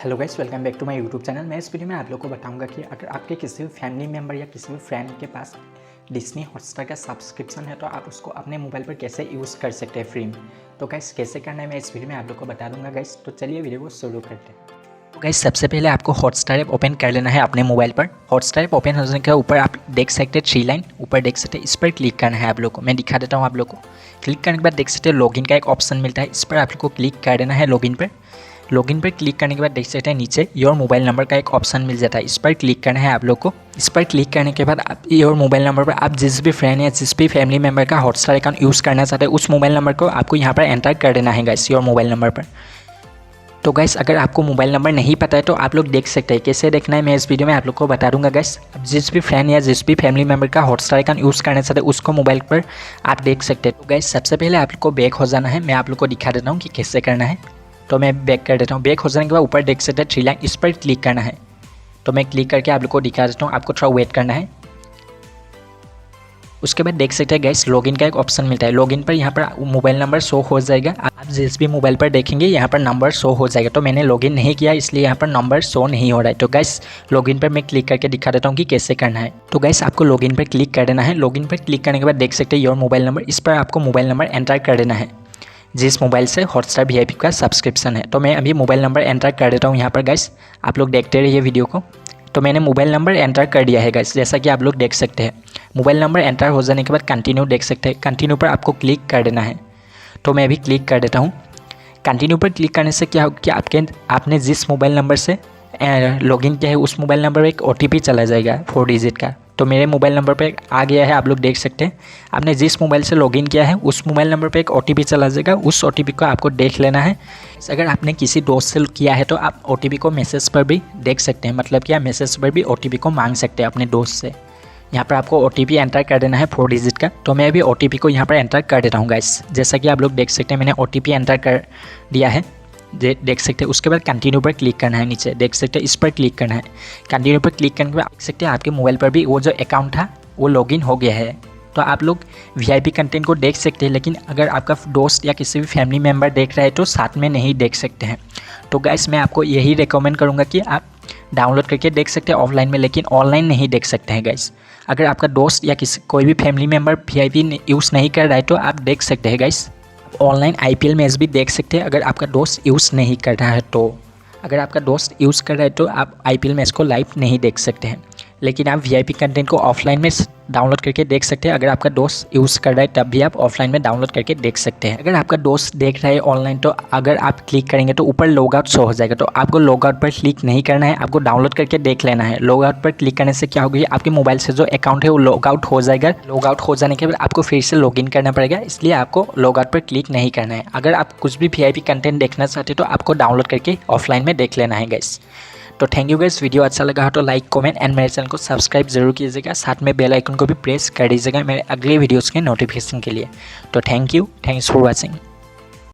Hello guys, welcome back to my YouTube channel. मैं इस video में आप लोग को बताऊंगा कि अगर आपके किसी भी फैमिली मेम्बर या किसी भी फ्रेंड के पास डिज्नी हॉटस्टार का सब्सक्रिप्शन है तो आप उसको अपने मोबाइल पर कैसे यूज़ कर सकते हैं फ्री में। तो गाइस कैसे करना है मैं इस वीडियो में आप लोग को बता दूंगा गाइस। तो चलिए वीडियो को शुरू करते हैं। तो गाइस सबसे पहले आपको हॉटस्टार ऐप ओपन कर लेना है अपने मोबाइल पर। हॉटस्टार ऐप ओपन होने के ऊपर आप देख सकते हैं 3 लाइन ऊपर देख सकते हैं, इस पर क्लिक करना है आप लोग को। मैं दिखा देता हूँ आप लोग को। क्लिक करने के बाद देख सकते हैं लॉगिन का एक ऑप्शन मिलता है, इस पर आप लोग को क्लिक कर देना है लॉगिन पर। लॉगिन पर क्लिक करने के बाद देख सकते हैं नीचे योर मोबाइल नंबर का एक ऑप्शन मिल जाता है, इस पर क्लिक करना है आप लोग को। इस पर क्लिक करने के बाद आप योर मोबाइल नंबर पर आप जिस भी फ्रेंड या जिस भी फैमिली मेम्बर का हॉटस्टार अकाउंट यूज़ करना चाहते हैं उस मोबाइल नंबर को आपको यहाँ पर एंटर कर देना है गाइस, योर मोबाइल नंबर पर। तो गाइस अगर आपको मोबाइल नंबर नहीं पता है तो आप लोग देख सकते हैं कैसे देखना है, मैं इस वीडियो में आप लोग को बता दूंगा गाइस। जिस भी फ्रेंड या जिस भी फैमिली मेम्बर का हॉटस्टार अकाउंट यूज़ करना चाहते हैं उसको मोबाइल पर आप देख सकते हैं। तो गाइस सबसे पहले आप लोग को बैक हो जाना है, मैं आप लोग को दिखा देता हूँ कि कैसे करना है। तो मैं बैक कर देता हूँ। बैक हो जाने के बाद ऊपर देख सकते हैं 3 लाइन, इस पर क्लिक करना है। तो मैं क्लिक करके आप लोग को दिखा देता हूँ, आपको थोड़ा वेट करना है। उसके बाद देख सकते हैं गाइस लॉगिन का एक ऑप्शन मिलता है। लॉगिन पर यहाँ पर मोबाइल नंबर शो हो जाएगा, आप जिस भी मोबाइल पर देखेंगे यहाँ पर नंबर शो हो जाएगा। तो मैंने लॉगिन नहीं किया इसलिए यहाँ पर नंबर शो नहीं हो रहा है। तो गाइस लॉगिन पर मैं क्लिक करके दिखा देता हूँ कि कैसे करना है। तो गाइस आपको लॉगिन पर क्लिक कर देना है। लॉगिन पर क्लिक करने के बाद देख सकते हैं योर मोबाइल नंबर, इस पर आपको मोबाइल नंबर एंटर कर देना है जिस मोबाइल से हॉटस्टार VIP का सब्सक्रिप्शन है। तो मैं अभी मोबाइल नंबर एंटर कर देता हूँ यहाँ पर गाइस, आप लोग देखते रहिए वीडियो को। तो मैंने मोबाइल नंबर एंटर कर दिया है गाइस, जैसा कि आप लोग देख सकते हैं। मोबाइल नंबर एंटर हो जाने के बाद कंटिन्यू देख सकते हैं, कंटिन्यू पर आपको क्लिक कर देना है। तो मैं अभी क्लिक कर देता हूँ। कंटिन्यू पर क्लिक करने से क्या होगा कि आपने जिस मोबाइल नंबर से लॉगिन किया है उस मोबाइल नंबर पर एक OTP चला जाएगा 4 डिजिट का। तो मेरे मोबाइल नंबर पे आ गया है, आप लोग देख सकते हैं। आपने जिस मोबाइल से लॉगिन किया है उस मोबाइल नंबर पे एक OTP चला जाएगा, उस OTP को आपको देख लेना है। अगर आपने किसी दोस्त से किया है तो आप OTP को मैसेज पर भी देख सकते हैं, मतलब कि आप मैसेज पर भी OTP को मांग सकते हैं अपने दोस्त से। यहाँ पर आपको OTP एंटर कर देना है 4 डिजिट का। तो मैं अभी OTP को यहाँ पर एंटर कर देता हूँ गाइस, जैसा कि आप लोग देख सकते हैं मैंने OTP एंटर कर दिया है, देख सकते हैं। उसके बाद कंटिन्यू पर क्लिक करना है, नीचे देख सकते हैं इस पर क्लिक करना है। कंटिन्यू पर क्लिक करने के बाद देख सकते हैं आपके मोबाइल पर भी वो जो अकाउंट था वो लॉगिन हो गया है। तो आप लोग VIP कंटेंट को देख सकते हैं, लेकिन अगर आपका दोस्त या किसी भी फैमिली मेम्बर देख रहा है तो साथ में नहीं देख सकते हैं। तो गाइस मैं आपको यही रिकमेंड करूँगा कि आप डाउनलोड करके देख सकते हैं ऑफलाइन में, लेकिन ऑनलाइन नहीं देख सकते हैं गाइस। अगर आपका दोस्त या कोई भी फैमिली मेम्बर VIP यूज़ नहीं कर रहा है तो आप देख सकते हैं गाइस। ऑनलाइन IPL मैच भी देख सकते हैं अगर आपका दोस्त यूज़ नहीं कर रहा है तो। अगर आपका दोस्त यूज़ कर रहा है तो आप IPL मैच को लाइव नहीं देख सकते हैं, लेकिन आप VIP कंटेंट को ऑफलाइन में डाउनलोड करके देख सकते हैं। अगर आपका दोस्त यूज़ कर रहा है तब भी आप ऑफलाइन में डाउनलोड करके देख सकते हैं। अगर आपका दोस्त देख रहा है ऑनलाइन तो अगर आप क्लिक करेंगे तो ऊपर लॉग आउट शो हो जाएगा। तो आपको लॉग आउट पर क्लिक नहीं करना है, आपको डाउनलोड करके देख लेना है। लॉग आउट पर क्लिक करने से क्या होगा, आपके मोबाइल से जो अकाउंट है वो लॉग आउट हो जाएगा। लॉग आउट हो जाने के बाद आपको फिर से लॉगिन करना पड़ेगा, इसलिए आपको लॉग आउट पर क्लिक नहीं करना है। अगर आप कुछ भी VIP कंटेंट देखना चाहते हो तो आपको डाउनलोड करके ऑफलाइन में देख लेना है गाइस। तो थैंक यू गाइस, वीडियो अच्छा लगा हो तो लाइक कमेंट एंड मेरे चैनल को सब्सक्राइब जरूर कीजिएगा, साथ में बेल आइकन को भी प्रेस कर दीजिएगा मेरे अगले वीडियोस के नोटिफिकेशन के लिए। तो thank you, thanks for watching.